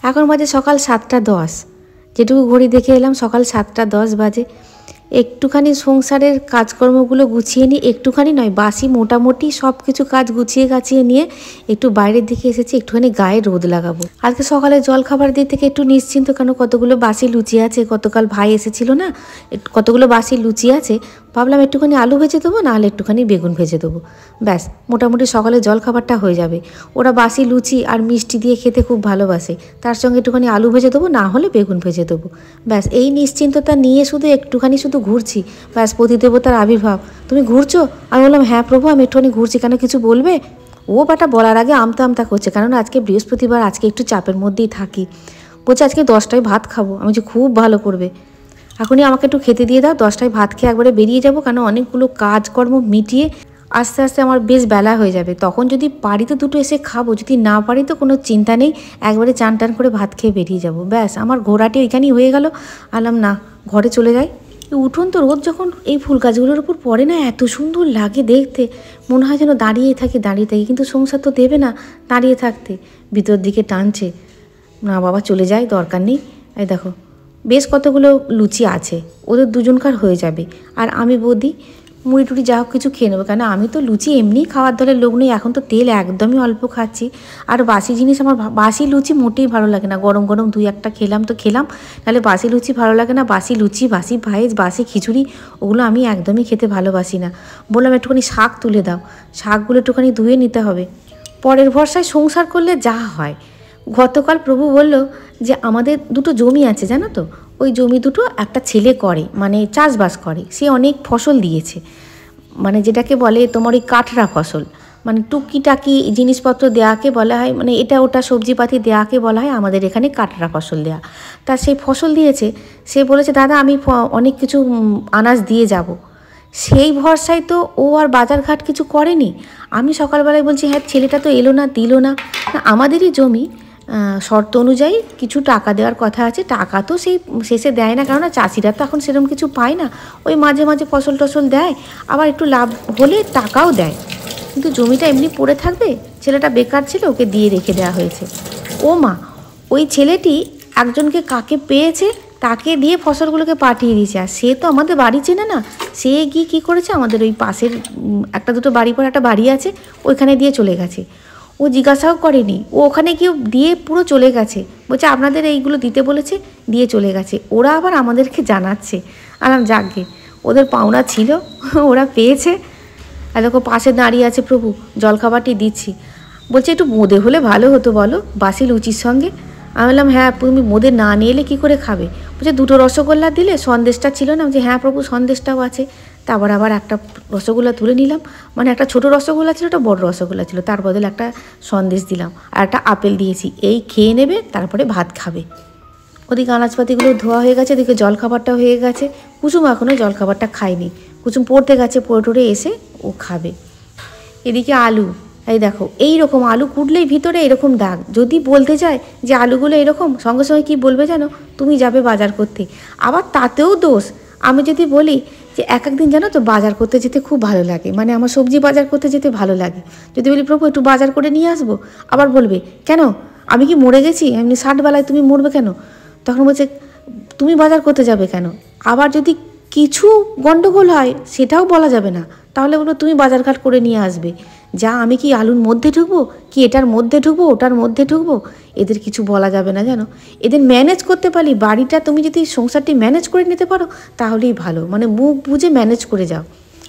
এখন বাজে সকাল 7টা 10, যেটুকু ঘড়ি দেখে এলাম সকাল 7টা 10 বাজে। একটুখানি সংসারের কাজকর্মগুলো গুছিয়ে নিই, একটুখানি নয় বাসি মোটামুটি সব কিছু কাজ গুছিয়ে গাছিয়ে নিয়ে একটু বাইরের দিকে এসেছি, একটুখানি গায়ে রোদ লাগাবো। আজকে সকালে জল খাবার দিক থেকে একটু নিশ্চিন্ত, কেন কতগুলো বাসি লুচি আছে, গতকাল ভাই এসেছিল না, কতগুলো বাসি লুচি আছে, ভাবলাম একটুখানি আলু ভেজে দেবো, নাহলে একটুখানি বেগুন ভেজে দেবো, ব্যাস মোটামুটি সকালে জল খাবারটা হয়ে যাবে। ওরা বাসি লুচি আর মিষ্টি দিয়ে খেতে খুব ভালোবাসে, তার সঙ্গে একটুখানি আলু ভেজে দেবো, না হলে বেগুন ভেজে দেবো, ব্যাস এই নিশ্চিন্ততা নিয়ে শুধু একটুখানি শুধু ঘুরছি, ব্যাস প্রতিদেবতার আবির্ভাব। তুমি ঘুরছো? আমি বললাম হ্যাঁ প্রভু, আমি একটুখানি ঘুরছি, কেন কিছু বলবে? ও বাটা বলার আগে আমতা আমতা করছে, কেননা আজকে বৃহস্পতিবার, আজকে একটু চাপের মধ্যেই থাকি। বলছে আজকে 10টায় ভাত খাবো। আমি যে খুব ভালো করবে, এখনই আমাকে একটু খেতে দিয়ে দাও, 10টায় ভাত খেয়ে একবারে বেরিয়ে যাবো, কেন অনেকগুলো কাজকর্ম মিটিয়ে আস্তে আস্তে আমার বেশ বেলা হয়ে যাবে। তখন যদি পারি তো দুটো এসে খাবো, যদি না পারি তো কোনো চিন্তা নেই, একবারে চান টান করে ভাত খেয়ে বেরিয়ে যাব, ব্যাস আমার ঘোরাটি ওইখানেই হয়ে গেল। আলাম না, ঘরে চলে যাই। উঠোন তো রোদ যখন এই ফুল গাছগুলোর উপর পড়ে না, এত সুন্দর লাগে দেখতে, মনে হয় যেন দাঁড়িয়ে থাকি, কিন্তু সংসার তো দেবে না দাঁড়িয়ে থাকতে, ভিতর দিকে টানছে। না বাবা চলে যায়, দরকার নেই। এই দেখো বেশ কতগুলো লুচি আছে, ওদের দুজনকার হয়ে যাবে, আর আমি বৌদি মুড়ি টুড়ি যা হোক কিছু খেয়ে নেবো, কেন আমি তো লুচি এমনিই খাওয়ার দলের লোক নই, এখন তো তেল একদমই অল্প খাচ্ছি। আর বাসি জিনিস আমার, বাসি লুচি মোটেই ভালো লাগে না, গরম গরম 2-1টা খেলাম তো খেলাম, নাহলে বাসি লুচি ভালো লাগে না। বাসি লুচি, বাসি ভাইজ, বাসি খিচুড়ি, ওগুলো আমি একদমই খেতে ভালোবাসি না। বললাম একটুখানি শাক তুলে দাও, শাকগুলো একটুখানি ধুয়ে নিতে হবে, পরের ভরসায় সংসার করলে যা হয়। গতকাল প্রভু বলল যে আমাদের দুটো জমি আছে জানো তো, ওই জমি দুটো একটা ছেলে করে, মানে চাষবাস করে, সে অনেক ফসল দিয়েছে, মানে যেটাকে বলে তোমার ওই কাঠরা ফসল, মানে টুকিটাকি জিনিসপত্র দেওয়াকে বলা হয়, মানে এটা ওটা সবজিপাতি দেওয়াকে বলা হয় আমাদের এখানে কাঠরা ফসল দেওয়া। তা সেই ফসল দিয়েছে, সে বলেছে দাদা আমি অনেক কিছু আনাজ দিয়ে যাব, সেই ভরসায় তো ও আর বাজারঘাট কিছু করেনি। আমি সকালবেলায় বলছি হ্যাঁ ছেলেটা তো এলো না, দিল না, আমাদেরই জমি, শর্ত অনুযায়ী কিছু টাকা দেওয়ার কথা আছে, টাকা তো সেই শেষে দেয় না, কেননা চাষিরা তো এখন সেরকম কিছু পায় না, ওই মাঝে মাঝে ফসল টসল দেয়, আবার একটু লাভ হলে টাকাও দেয়, কিন্তু জমিটা এমনি পড়ে থাকবে। ছেলেটা বেকার ছিল, ওকে দিয়ে রেখে দেওয়া হয়েছে। ও মা, ওই ছেলেটি একজনকে কাকে পেয়েছে, তাকে দিয়ে ফসলগুলোকে পাঠিয়ে দিয়েছে, আর সে তো আমাদের বাড়ি চেনে না, সে গিয়ে কী করেছে, আমাদের ওই পাশের একটা দুটো বাড়ি পর একটা বাড়ি আছে, ওইখানে দিয়ে চলে গেছে। ও জিজ্ঞাসাও করেনি, ও ওখানে গিয়ে দিয়ে পুরো চলে গেছে, বলছে আপনাদের এইগুলো দিতে বলেছে, দিয়ে চলে গেছে। ওরা আবার আমাদেরকে জানাচ্ছে, আলাম যাকগে, ওদের পাওনা ছিল, ওরা পেয়েছে। আর দেখো পাশে দাঁড়িয়ে আছে প্রভু, জলখাবারটি দিচ্ছি, বলছে একটু বোঁদে হলে ভালো হতো বলো বাসি লুচির সঙ্গে। আমি বললাম হ্যাঁ তুমি বোঁদে না নিয়ে এলে কী করে খাবে? বলছে দুটো রসগোল্লা দিলে, সন্দেশটা ছিল না, বলছে হ্যাঁ প্রভু সন্দেশটাও আছে। তারপর আবার একটা রসগোল্লা তুলে নিলাম, মানে একটা ছোটো রসগোল্লা ছিল, একটা বড় রসগোল্লা ছিল, তার বদলে একটা সন্দেশ দিলাম, আর একটা আপেল দিয়েছি, এই খেয়ে নেবে তারপরে ভাত খাবে। ওদিকে আনাজপাতিগুলো ধোয়া হয়ে গেছে, এদিকে জলখাবারটাও হয়ে গেছে। কুসুম এখনও জলখাবারটা খায়নি, কুসুম পড়তে গেছে, পড়ে টরে এসে ও খাবে। এদিকে আলু, এই দেখো এই রকম আলু কুটলেই ভিতরে এরকম দাগ, যদি বলতে যায় যে আলুগুলো এরকম, সঙ্গে সঙ্গে কী বলবে জানো, তুমি যাবে বাজার করতে, আবার তাতেও দোষ। আমি যদি বলি যে এক একদিন জানো তো বাজার করতে যেতে খুব ভালো লাগে, মানে আমার সবজি বাজার করতে যেতে ভালো লাগে, যদি বলি প্রভু একটু বাজার করে নিয়ে আসবো, আবার বলবে কেন আমি কি মরে গেছি, এমনি 60 বেলায় তুমি মরবে কেন? তখন বলছে তুমি বাজার করতে যাবে কেন? আবার যদি কিছু গন্ডগোল হয় সেটাও বলা যাবে না, তাহলে বলবো তুমি বাজারঘাট করে নিয়ে আসবে। যা আমি কি আলুর মধ্যে ঢুকবো, কি এটার মধ্যে ঢুকবো, ওটার মধ্যে ঢুকবো? এদের কিছু বলা যাবে না জানো, এদের ম্যানেজ করতে পারলি, বাড়িটা তুমি যদি সংসারটি ম্যানেজ করে নিতে পারো তাহলেই ভালো, মানে মুখ বুঝে ম্যানেজ করে যাও।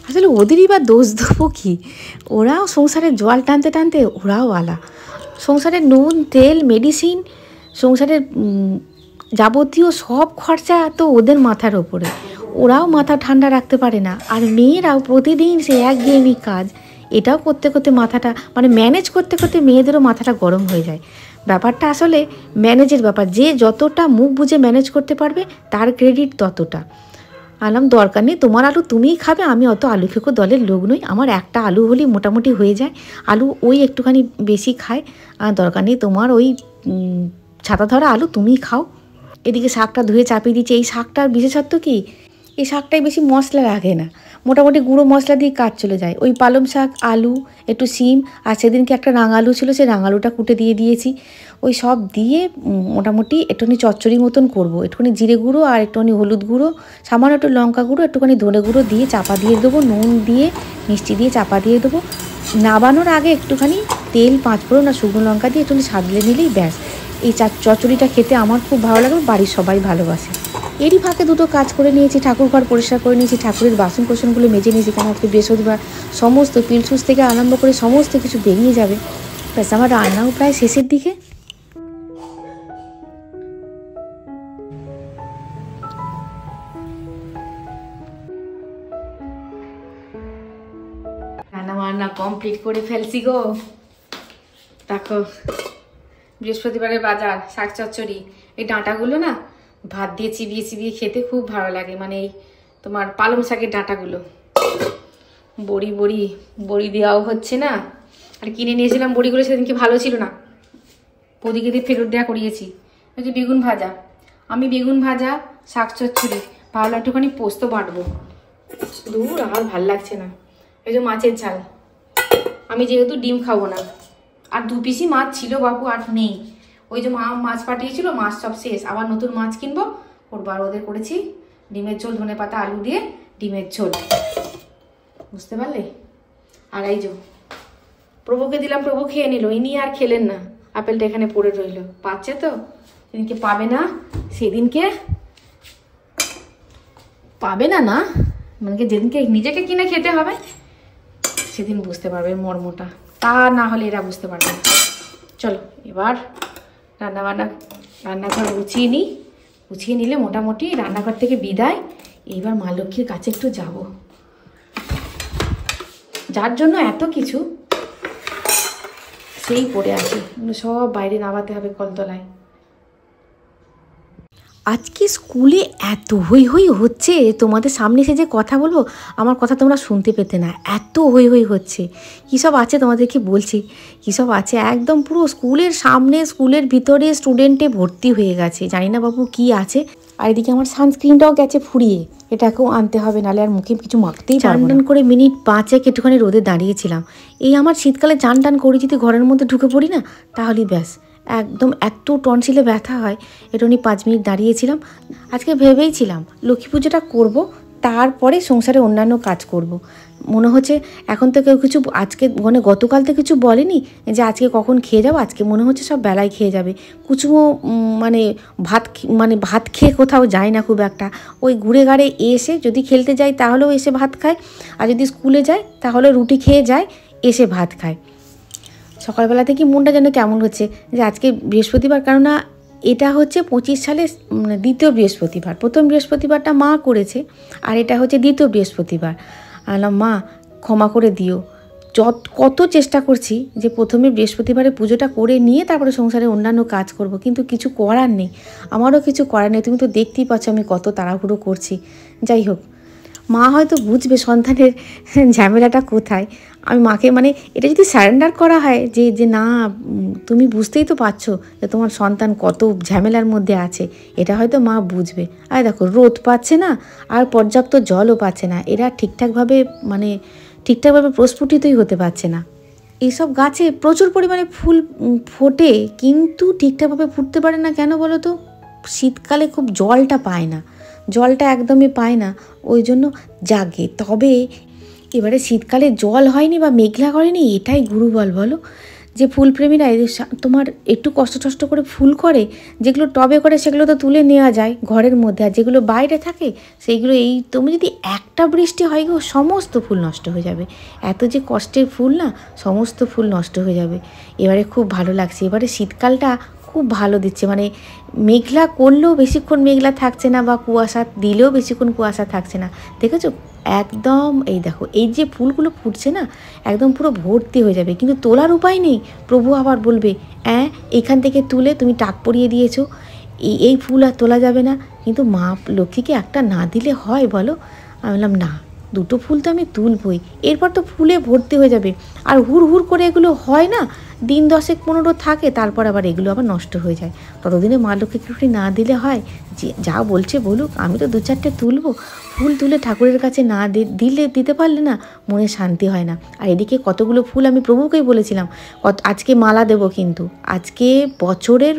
আসলে ওদেরই বা দোষ দেবো কি, ওরাও সংসারের জল টানতে টানতে ওরাও আলা, সংসারের নুন তেল মেডিসিন, সংসারের যাবতীয় সব খরচা তো ওদের মাথার ওপরে, ওরাও মাথা ঠান্ডা রাখতে পারে না। আর মেয়েরাও প্রতিদিন সে একঘেয়েমি কাজ, এটাও করতে করতে মাথাটা, মানে ম্যানেজ করতে করতে মেয়েদেরও মাথাটা গরম হয়ে যায়। ব্যাপারটা আসলে ম্যানেজের ব্যাপার, যে যতটা মুখ বুঝে ম্যানেজ করতে পারবে তার ক্রেডিট ততটা। আলাম দরকার নেই, তোমার আলু তুমিই খাবে, আমি অত আলু খেকো দলের লোক নই, আমার একটা আলু হলেই মোটামুটি হয়ে যায়, আলু ওই একটুখানি বেশি খায়, আর দরকার নেই তোমার ওই ছাতা ধরা আলু তুমিই খাও। এদিকে শাকটা ধুয়ে চাপিয়ে দিচ্ছি, এই শাকটার বিশেষত্ব কি, এই শাকটায় বেশি মশলা লাগে না, মোটামুটি গুঁড়ো মশলা দিয়ে কাজ চলে যায়। ওই পালং শাক, আলু, একটু শিম, আর সেদিনকে একটা রাঙালু ছিল, সেই রাঙালুটা কুটে দিয়ে দিয়েছি। ওই সব দিয়ে মোটামুটি একটুখানি চচ্চড়ি মতন করব। একটুখানি জিরে গুঁড়ো আর একটুখানি হলুদ গুঁড়ো, সামান্য একটু লঙ্কা গুঁড়ো, একটুখানি ধনে গুঁড়ো দিয়ে চাপা দিয়ে দেবো, নুন দিয়ে মিষ্টি দিয়ে চাপা দিয়ে দেবো। নাবানোর আগে একটুখানি তেল, 5 ফোড়ন আর শুকনো লঙ্কা দিয়ে একটুখানি সাদলে নিলেই ব্যাস। এই চচ্চড়িটা খেতে আমার খুব ভালো লাগে, বাড়ির সবাই ভালোবাসে। এরই ফাঁকে দুটো কাজ করে নিয়েছি, ঠাকুর ঘর পরিষ্কার করে নিয়েছি, ঠাকুরের বাসন কোসনগুলো মেজে নিয়েছি, কারণ আজকে বৃহস্পতিবার সমস্ত পিলসুস থেকে আরম্ভ করে সমস্ত কিছু বেরিয়ে যাবে। ব্যাস আমার রান্নাও প্রায় শেষের দিকে। রান্না বান্না কমপ্লিট করে ফেলছি গো। দেখো বৃহস্পতিবারের বাজার, শাক চচ্চড়ি। এই ডাঁটাগুলো না ভাত দিয়ে চিবিয়ে চিবিয়ে খেতে খুব ভালো লাগে, মানে এই তোমার পালং শাকের ডাঁটাগুলো। বড়ি বড়ি বড়ি দেওয়াও হচ্ছে না, আর কিনে নিয়েছিলাম বড়িগুলো, সেদিনকে ভালো ছিল না, ওদিকে দিয়ে ফেরত দেওয়া করিয়েছি। ওই যে বেগুন ভাজা, আমি বেগুন ভাজা, শাক চচ্চড়ি, ভালো একটুখানি পোস্ত বাটবো। দূর আর ভাল লাগছে না। এই যে মাছের ঝাল, আমি যেহেতু ডিম খাবো না, আর 2 পিসি মাছ ছিল বাপু, আর নেই। ওই যে মা মাছ পাঠিয়েছিল, মাছ সব শেষ, আবার নতুন মাছ কিনবো, করবো। আর ওদের করেছি ডিমের ঝোল, ধনে পাতা আলু দিয়ে ডিমের ঝোল, বুঝতে পারলে। আর এই যে প্রভুকে দিলাম, প্রভু খেয়ে নিল, ইনি আর খেলেন না। আপেলটা এখানে পড়ে রইল, পাচ্ছে তো, সেদিনকে পাবে না, সেদিনকে পাবে না, না মানে যেদিনকে নিজেকে কিনে খেতে হবে সেদিন বুঝতে পারবে মর্মটা, তা না হলে এরা বুঝতে পারবে না। চলো এবার রান্নাঘর গুছিয়ে নিই, গুছিয়ে নিলে মোটামুটি রান্নাঘর থেকে বিদায়। এইবার মা লক্ষ্মীর কাছে একটু যাব, যার জন্য এত কিছু সেই পড়ে আছে, সব বাইরে নামাতে হবে কলতলায়। আজকে স্কুলে এত হই হই হচ্ছে, তোমাদের সামনে এসে যে কথা বলবো আমার কথা তোমরা শুনতে পেতে না, এত হই হই হচ্ছে। কী সব আছে তোমাদেরকে বলছি, কী সব আছে, একদম পুরো স্কুলের সামনে, স্কুলের ভিতরে স্টুডেন্টে ভর্তি হয়ে গেছে, জানি না বাবু কি আছে। আর এদিকে আমার সানস্ক্রিনটাও গেছে ফুরিয়ে, এটাকেও আনতে হবে, নাহলে আর মুখে কিছু মাখতেই পারবো না। চান করে মিনিট 5 একটুখানি রোদে দাঁড়িয়েছিলাম। এই আমার শীতকালে চান টান করে যদি ঘরের মধ্যে ঢুকে পড়ি না, তাহলেই ব্যাস একদম এত টনসিলে ব্যথা হয়। এটা উনি 5 মিনিট দাঁড়িয়েছিলাম। আজকে ভেবেইছিলাম লক্ষ্মী পুজোটা করবো, তারপরে সংসারে অন্যান্য কাজ করব। মনে হচ্ছে এখন তো কেউ কিছু আজকে মানে গতকাল তো কিছু বলেনি যে আজকে কখন খেয়ে যাবো, আজকে মনে হচ্ছে সব বেলায় খেয়ে যাবে। কুচুমো ভাত খেয়ে কোথাও যায় না খুব একটা, ওই ঘুরে ঘাড়ে এসে যদি খেলতে যায় তাহলেও এসে ভাত খায়, আর যদি স্কুলে যায় তাহলে রুটি খেয়ে যায়, এসে ভাত খায়। সকালবেলা থেকে মনটা যেন কেমন হচ্ছে যে আজকে বৃহস্পতিবার, কেননা এটা হচ্ছে 25 সালের দ্বিতীয় বৃহস্পতিবার। প্রথম বৃহস্পতিবারটা মা করেছে, আর এটা হচ্ছে দ্বিতীয় বৃহস্পতিবার। আলাম মা ক্ষমা করে দিও, কত চেষ্টা করছি যে প্রথমে বৃহস্পতিবারে পুজোটা করে নিয়ে তারপরে সংসারে অন্যান্য কাজ করব, কিন্তু কিছু করার নেই, আমারও কিছু করার নেই। তুমি তো দেখতেই পাচ্ছ আমি কত তাড়াহুড়ো করছি। যাই হোক, মা হয়তো বুঝবে সন্তানের ঝামেলাটা কোথায়। আমি মাকে মানে এটা যদি স্যারেন্ডার করা হয় যে না তুমি বুঝতেই তো পারছো যে তোমার সন্তান কত ঝামেলার মধ্যে আছে, এটা হয়তো মা বুঝবে। আর দেখো রোদ পাচ্ছে না, আর পর্যাপ্ত জলও পাচ্ছে না, এরা ঠিকঠাকভাবে প্রস্ফুটিতই হতে পারছে না। এইসব গাছে প্রচুর পরিমাণে ফুল ফোটে, কিন্তু ঠিকঠাকভাবে ফুটতে পারে না কেন বলো তো? শীতকালে খুব জলটা পায় না, জলটা একদমই পায় না, ওই জন্য জাগে। তবে এবারে শীতকালে জল হয়নি বা মেঘলা করেনি, এটাই গুরুবল বলো। যে ফুলপ্রেমীরা তোমার একটু কষ্ট করে ফুল করে, যেগুলো টবে করে সেগুলো তো তুলে নেওয়া যায় ঘরের মধ্যে, আর যেগুলো বাইরে থাকে সেইগুলো এই তুমি যদি একটা বৃষ্টি হয় গো সমস্ত ফুল নষ্ট হয়ে যাবে। এত যে কষ্টের ফুল না, সমস্ত ফুল নষ্ট হয়ে যাবে। এবারে খুব ভালো লাগছে, এবারে শীতকালটা খুব ভালো দিচ্ছে, মানে মেঘলা করলেও বেশিক্ষণ মেঘলা থাকছে না, বা কুয়াশা দিলেও বেশিক্ষণ কুয়াশা থাকছে না। দেখেছো একদম, এই দেখো এই যে ফুলগুলো ফুটছে না একদম পুরো ভর্তি হয়ে যাবে, কিন্তু তোলার উপায় নেই। প্রভু আবার বলবে এখান থেকে তুলে তুমি টাক পরিয়ে দিয়েছো, এই ফুল আর তোলা যাবে না। কিন্তু মা লক্ষ্মীকে একটা না দিলে হয় বলো? আমি বললাম না, দুটো ফুল তো আমি তুলবই, এরপর তো ফুলে ভর্তি হয়ে যাবে। আর হুড় হুড় করে এগুলো হয় না, দিন 10-15 থাকে, তারপর আবার এগুলো আবার নষ্ট হয়ে যায়। ততদিনে মা লক্ষ্মীকে একটু না দিলে হয়? যে যা বলছে বলুক, আমি তো 2-4টে তুলবো। ফুল তুলে ঠাকুরের কাছে না দিতে পারলে না মনে শান্তি হয় না। আর এদিকে কতগুলো ফুল আমি প্রভুকেই বলেছিলাম আজকে মালা দেবো, কিন্তু আজকে বছরের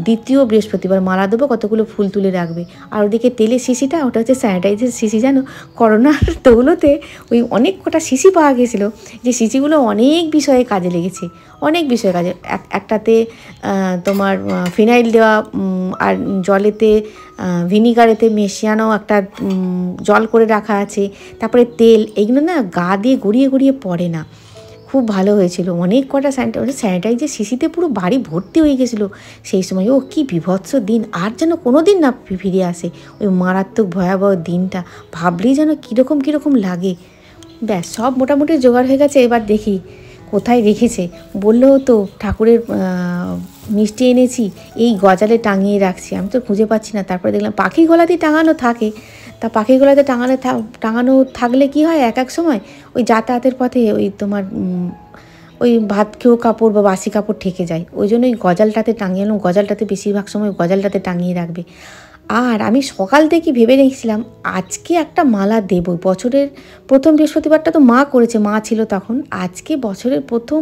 দ্বিতীয় বৃহস্পতিবার মালা দেবো, কতগুলো ফুল তুলে রাখবে। আর ওদিকে তেলের শিশিটা, ওটা হচ্ছে স্যানিটাইজার শিশি, জানো করোনার দৌলতে ওই অনেক কটা শিশি পাওয়া গেছিলো, যে শিশিগুলো অনেক বিষয়ে কাজে লেগেছে, অনেক বিষয়ে কাজে। একটাতে তোমার ফিনাইল দেওয়া, আর জলেতে ভিনিগারেতে মেশানো একটা জল করে রাখা আছে, তারপরে তেল, এইগুলো না গা দিয়ে গড়িয়ে গড়িয়ে পড়ে না, খুব ভালো হয়েছিল। অনেক কটা স্যানিটাইজার শিশিতে পুরো বাড়ি ভর্তি হয়ে গেছিলো সেই সময়। ও কি বিভৎস দিন, আর যেন কোনো দিন না ফিরে আসে ওই মারাত্মক ভয়াবহ দিনটা, ভাবলেই যেন কীরকম কীরকম লাগে। ব্যাস সব মোটামুটি জোগাড় হয়ে গেছে, এবার দেখি কোথায় রেখেছে। বললো তো ঠাকুরের মিষ্টি এনেছি, এই গজালে টাঙিয়ে রাখছি, আমি তো খুঁজে পাচ্ছি না। তারপরে দেখলাম পাখির গলাতেই টাঙানো থাকে, তা পাখির গলাতে টাঙানো থাকলে কি হয়, এক সময় ওই যাতায়াতের পথে ওই তোমার ওই ভাত খেয়েও কাপড় বা বাসি কাপড় ঠেকে যায়, ওই জন্য ওই গজালটাতে টাঙিয়ে এলাম। গজালটাতে বেশিরভাগ সময় গজালটাতে টাঙিয়ে রাখবে। আর আমি সকাল থেকে ভেবে রেখেছিলাম আজকে একটা মালা দেব, বছরের প্রথম বৃহস্পতিবারটা তো মা করেছে, মা ছিল তখন, আজকে বছরের প্রথম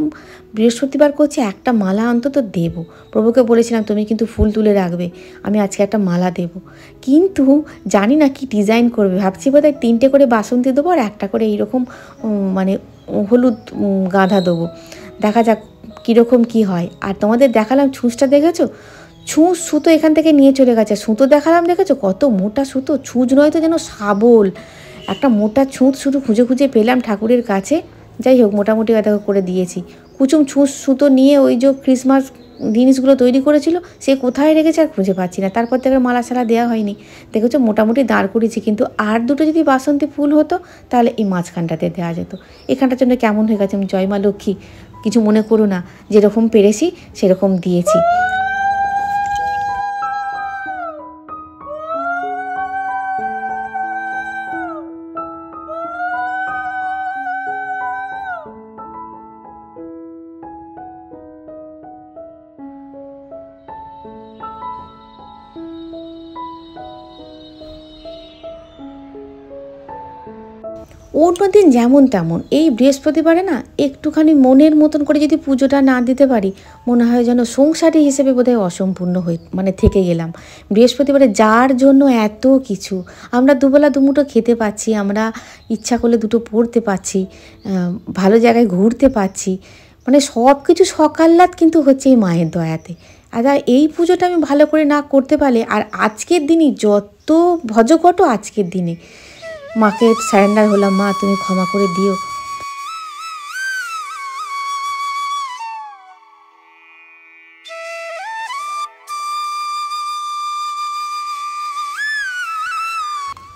বৃহস্পতিবার করছে, একটা মালা অন্তত দেব। প্রভুকে বলেছিলাম তুমি কিন্তু ফুল তুলে রাখবে, আমি আজকে একটা মালা দেব। কিন্তু জানি না কি ডিজাইন করবে, ভাবছি বোধহয় 3টে করে বাসন্তী দেবো আর একটা করে এইরকম মানে হলুদ গাঁদা দেবো, দেখা যাক কীরকম কি হয়। আর তোমাদের দেখালাম ছুঁচটা, দেখেছো ছুঁচ সুতো এখান থেকে নিয়ে চলে গেছে, সুতো দেখালাম, দেখেছো কত মোটা সুতো, ছুঁচ নয় তো যেন শাবল, একটা মোটা ছুঁচ শুধু খুঁজে খুঁজে পেলাম ঠাকুরের কাছে। যাই হোক মোটামুটি দেখো করে দিয়েছি। কুচুম ছুঁচ সুতো নিয়ে ওই যে ক্রিসমাস জিনিসগুলো তৈরি করেছিল সে কোথায় রেখেছে আর খুঁজে পাচ্ছি না। তারপর থেকে মালা ছাড়া দেওয়া হয়নি, দেখেছো মোটামুটি দাঁড় করেছি। কিন্তু আর দুটো যদি বাসন্তী ফুল হতো তাহলে এই মাঝখানটাতে দেওয়া যেত। এখানটার জন্য কেমন হয়ে গেছে, আমি জয় মা লক্ষ্মী কিছু মনে করো না, যেরকম পেরেছি সেরকম দিয়েছি। অন্যদিন যেমন তেমন, এই বৃহস্পতিবারে না একটুখানি মনের মতন করে যদি পুজোটা না দিতে পারি, মনে হয় যেন সংসারী হিসেবে বোধহয় অসম্পূর্ণ হয়ে থেকে গেলাম। বৃহস্পতিবারে যার জন্য এত কিছু, আমরা দুবেলা দুমুঠো খেতে পাচ্ছি, আমরা ইচ্ছা করলে দুটো পড়তে পাচ্ছি, ভালো জায়গায় ঘুরতে পাচ্ছি, মানে সব কিছু সকাল্লাত কিন্তু হচ্ছে এই মায়ের দয়াতে। আর এই পুজোটা আমি ভালো করে না করতে পারলে, আর আজকের দিনই যত ভজঘট আজকের দিনে, মাকে স্যারেন্ডার হলাম, মা তুমি ক্ষমা করে দিও।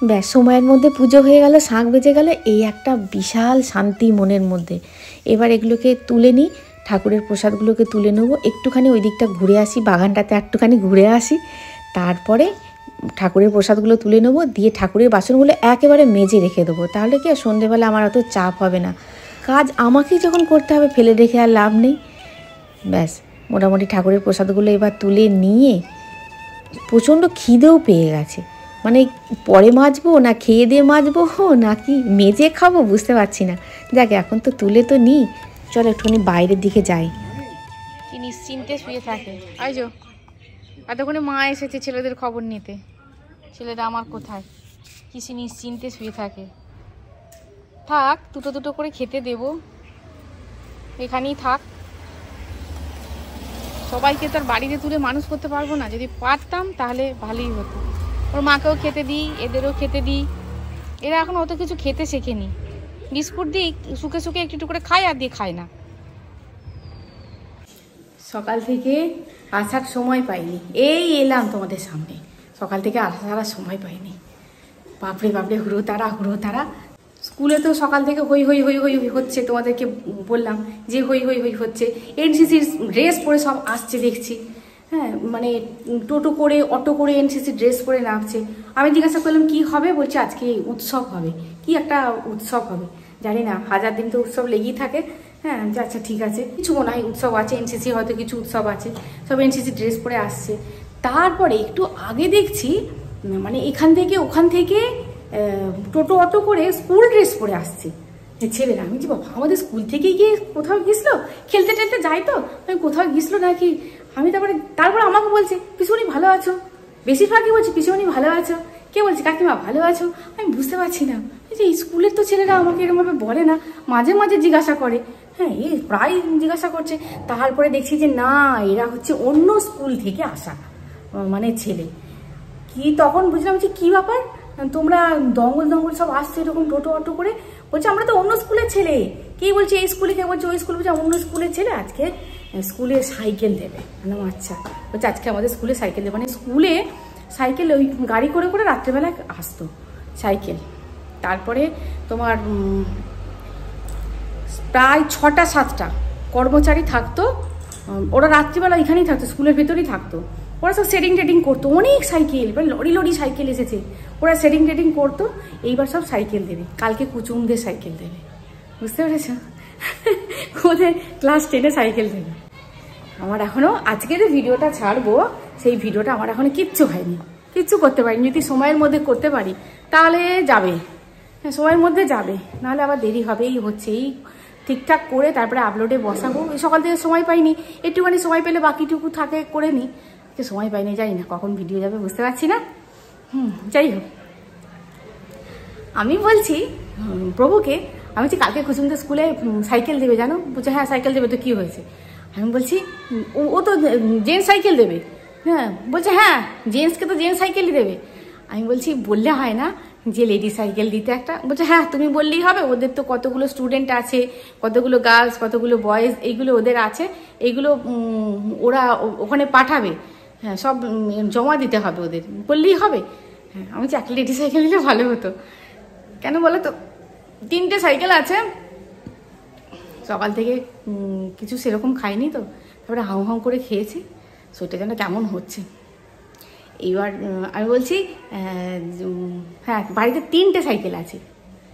ব্যাস সময়ের মধ্যে পুজো হয়ে গেল, শাঁখ বেজে গেল, এই একটা বিশাল শান্তি মনের মধ্যে। এবার এগুলোকে তুলে নিই, ঠাকুরের প্রসাদগুলোকে তুলে নেবো, একটুখানি ওই দিকটা ঘুরে আসি, বাগানটাতে একটুখানি ঘুরে আসি, তারপরে ঠাকুরের প্রসাদগুলো তুলে নেবো, দিয়ে ঠাকুরের বাসনগুলো একেবারে মেজে রেখে দেবো। তাহলে কি আর সন্ধেবেলা আমার অত চাপ হবে না, কাজ আমাকেই যখন করতে হবে ফেলে রেখে আর লাভ নেই। ব্যাস মোটামুটি ঠাকুরের প্রসাদগুলো এবার তুলে নিয়ে, প্রচণ্ড খিদেও পেয়ে গেছে, মানে পরে মাজবো না খেয়ে দিয়ে মাজবো নাকি মেজে খাবো বুঝতে পারছি না। যাক এখন তো তুলে তো নিই, চলো একটুখানি বাইরের দিকে যাই। কি নিশ্চিন্তে শুয়ে থাকে, আইজো এতক্ষণে মা এসেছে ছেলেদের খবর নিতে, ছেলেরা আমার কোথায়, কিছু নিশ্চিন্তে শুয়ে থাকে। থাক দুটো দুটো করে খেতে দেব, এখানেই থাক। সবাইকে তো আর বাড়িতে তুলে মানুষ করতে পারবো না, যদি পারতাম তাহলে ভালোই হতো। ওর মাকেও খেতে দিই, এদেরও খেতে দিই, এরা এখন অত কিছু খেতে শেখেনি। বিস্কুট দিই শুকে শুকে একটু করে খায়, আর দিয়ে খায় না। সকাল থেকে আসার সময় পাইনি, এই এলাম তোমাদের সামনে, সকাল থেকে আসার সময় পাইনি। বাপরে বাপরে হুড়ো তারা। স্কুলে তো সকাল থেকে হই হই হই হই হচ্ছে, তোমাদেরকে বললাম যে হই হই হই হচ্ছে। এনসিসির ড্রেস পরে সব আসছে দেখছি, হ্যাঁ মানে টোটো করে অটো করে এনসিসি ড্রেস পরে নামছে। আমি জিজ্ঞাসা করলাম কি হবে, বলছে আজকে উৎসব হবে, কি একটা উৎসব হবে জানি না, 1000 দিন তো উৎসব লেগেই থাকে। হ্যাঁ আচ্ছা ঠিক আছে, কিছু মনে হয় উৎসব আছে, এনসিসি হয়তো কিছু উৎসব আছে, সব এনসিসি ড্রেস পরে আসছে। তারপরে একটু আগে দেখছি মানে এখান থেকে ওখান থেকে টোটো অটো করে স্কুল ড্রেস পরে আসছে ছেলেরা। আমি যে বাবা আমাদের স্কুল থেকে গিয়ে কোথাও গেছিলো, খেলতে টেলতে যাই তো, আমি কোথাও গেছিলো নাকি। আমি তারপরে আমাকে বলছে পিসুমণি ভালো আছো, বেশিরভাগই বলছে পিসুমণি ভালো আছো, কে বলছে কাকিমা ভালো আছো। আমি বুঝতে পারছি না যে স্কুলের তো ছেলেরা আমাকে এরকমভাবে বলে না, মাঝে মাঝে জিজ্ঞাসা করে, হ্যাঁ এই প্রায় জিজ্ঞাসা করছে। তারপরে দেখছি যে না এরা হচ্ছে অন্য স্কুল থেকে আসা মানে ছেলে। কি তখন বুঝলাম যে কি ব্যাপার, তোমরা দঙ্গল দঙ্গল সব আসছে এরকম টোটো অটো করে। বলছে আমরা তো অন্য স্কুলের ছেলে। কে বলছে এই স্কুলে, কে বলছে ওই স্কুলে, বলছে অন্য স্কুলের ছেলে, আজকে স্কুলে সাইকেল দেবে। আচ্ছা বলছে আজকে আমাদের স্কুলে সাইকেল দেবে, মানে স্কুলে সাইকেল ওই গাড়ি করে করে রাত্রেবেলা আসতো সাইকেল। তারপরে তোমার প্রায় 6টা 7টা কর্মচারী থাকতো, ওরা রাত্রিবেলা এখানেই থাকতো, স্কুলের ভেতরেই থাকতো। ওরা সব সেটিং টেটিং করতো, অনেক সাইকেল, লরি লরি সাইকেল এসেছে, ওরা সেটিং টেটিং করতো। এইবার সব সাইকেল দেবে, কালকে কুচুমদের সাইকেল দেবে, বুঝতে পেরেছ, ওদের ক্লাস 10-এ সাইকেল দেবে। আমার এখনো আজকের ভিডিওটা ছাড়বো, সেই ভিডিওটা আমার এখনো কিচ্ছু হয়নি, কিচ্ছু করতে পারিনি। যদি সময়ের মধ্যে করতে পারি তাহলে যাবে, হ্যাঁ সময়ের মধ্যে যাবে, নাহলে আবার দেরি হবে। এই হচ্ছে এই ঠিকঠাক করে তারপরে আপলোডে বসাবো। সকাল থেকে সময় পাইনি, একটুখানি সময় পেলে বাকিটুকু থাকে করে নিই, সময় পাইনি, জানি না কখন ভিডিও যাবে বুঝতে পারছি না। যাই হোক, আমি বলছি প্রভুকে, আমি বলছি কালকে কুসুমদের স্কুলে সাইকেল দেবে জানো। বলছে হ্যাঁ সাইকেল দেবে, তো কি হয়েছে। আমি বলছি ও তো জেন্টস সাইকেল দেবে। হ্যাঁ বলছে হ্যাঁ জেন্টসকে তো জেন্টস সাইকেলই দেবে। আমি বলছি বললে হয় না যে লেডি সাইকেল দিতে একটা। বলছে হ্যাঁ তুমি বললেই হবে, ওদের তো কতগুলো স্টুডেন্ট আছে, কতগুলো গার্লস, কতগুলো বয়েজ, এইগুলো ওদের আছে, এইগুলো ওরা ওখানে পাঠাবে, হ্যাঁ সব জমা দিতে হবে, ওদের বললেই হবে। হ্যাঁ আমি একটা লেডি সাইকেল দিলে ভালো হতো, কেন বলো তো 3টে সাইকেল আছে। সকাল থেকে কিছু সেরকম খাইনি তো, তারপরে হাউ হাউ করে খেয়েছি, সেটা যেন কেমন হচ্ছে। এইবার আমি বলছি হ্যাঁ বাড়িতে 3টে সাইকেল আছে,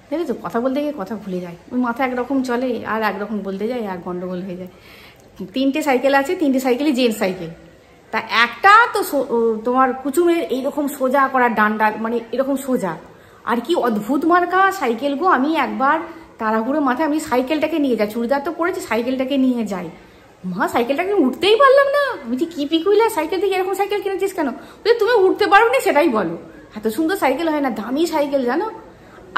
দেখেছো কথা বলতে গিয়ে কথা ভুলে যায়, ওই মাথা একরকম চলে আর একরকম বলতে যায় আর গন্ডগোল হয়ে যায়। 3টে সাইকেল আছে, 3টে সাইকেলই জেন্টস সাইকেল। তা একটা তো তোমার কুচুমের এইরকম সোজা করা ডান্ডা, মানে এরকম সোজা, আর কি অদ্ভুত মার্কা সাইকেল গো। আমি একবার তাড়াহুড়ো মাথায় আমি সাইকেলটাকে নিয়ে যাই, চুড়িদার তো পরেছি, সাইকেলটাকে নিয়ে যাই, মা সাইকেলটাকে উঠতেই পারলাম না। আমি কি পিকুইলা সাইকেল থেকে এরকম সাইকেল কিনেছিস কেন, বলে তুমি উঠতে পারো না সেটাই বলো, এত সুন্দর সাইকেল হয় না, দামি সাইকেল জানো।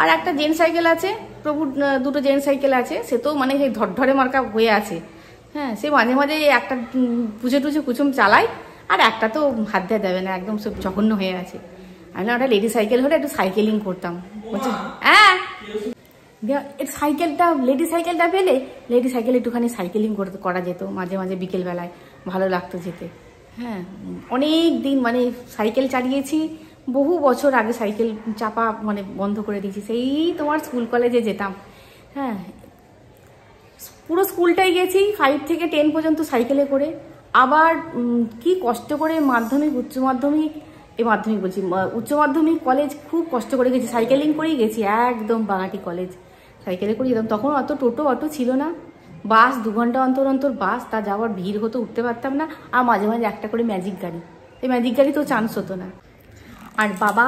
আর একটা জেন্টস সাইকেল আছে, প্রভুর 2টো জেন্টস সাইকেল আছে, সে তো মানে সেই ধরধরে মার্কা হয়ে আছে। হ্যাঁ সে মাঝে মাঝে একটা পুজো টুজো কুচুম চালায়, আর একটা তো হাত দেবে না, একদম সব জঘন্য হয়ে আছে। আমি না ওটা লেডি সাইকেল হলে একটু সাইকেলিং করতাম। বলছে হ্যাঁ সাইকেলটা লেডি সাইকেলটা পেলে লেডি সাইকেল একটুখানি সাইকেলিং করা যেত মাঝে মাঝে বিকেলবেলায়, ভালো লাগতো যেতে। হ্যাঁ অনেক দিন মানে সাইকেল চালিয়েছি, বহু বছর আগে সাইকেল চাপা মানে বন্ধ করে দিয়েছি, সেই তোমার স্কুল কলেজে যেতাম। হ্যাঁ পুরো স্কুলটাই গেছি 5 থেকে 10 পর্যন্ত সাইকেলে করে। আবার কি কষ্ট করে মাধ্যমিক উচ্চ মাধ্যমিক, মাধ্যমিক বলছি উচ্চ মাধ্যমিক কলেজ খুব কষ্ট করে গেছি, সাইকেলিং করেই গেছি, একদম বাঙাটি কলেজ সাইকেলে করে যেতাম। তখন অত টোটো অটো ছিল না, বাস 2 ঘন্টা অন্তর অন্তর বাস, তা যাওয়ার ভিড় হতো, উঠতে পারতাম না। আর মাঝে মাঝে একটা করে ম্যাজিক গাড়ি, এই ম্যাজিক গাড়ি তো চান্স হতো না। আর বাবা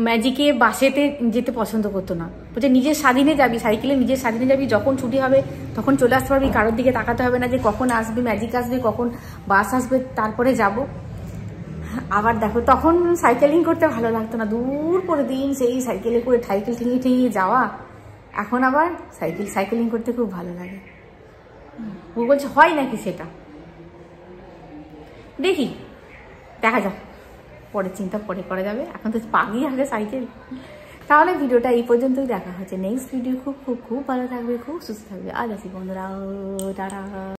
ম্যাজিকে বাসেতে যেতে পছন্দ করতো না, বলছে নিজের স্বাধীনে যাবি, সাইকেলে নিজের স্বাধীনে যাবি, যখন ছুটি হবে তখন চলে আসতে পারবি, কারোর দিকে তাকাতে হবে না যে কখন আসবে ম্যাজিক আসবে, কখন বাস আসবে, তারপরে যাব। আবার দেখো তখন সাইকেলিং করতে ভালো লাগতো না, দূর করে দিন সেই সাইকেলে করে সাইকেল ঠেঙিয়ে ঠেঙিয়ে যাওয়া। এখন আবার সাইকেলিং করতে খুব ভালো লাগে। ও বলছে হয় নাকি সেটা, দেখি দেখা যাক, পরে চিন্তা পরে করা যাবে, এখন তো পাগি আগে সাইকেল। তাহলে ভিডিওটা এই পর্যন্তই, দেখা হচ্ছে নেক্সট ভিডিও। খুব খুব খুব ভালো থাকবে, খুব সুস্থ থাকবে। আজ আসি বন্ধুরা, টাটা।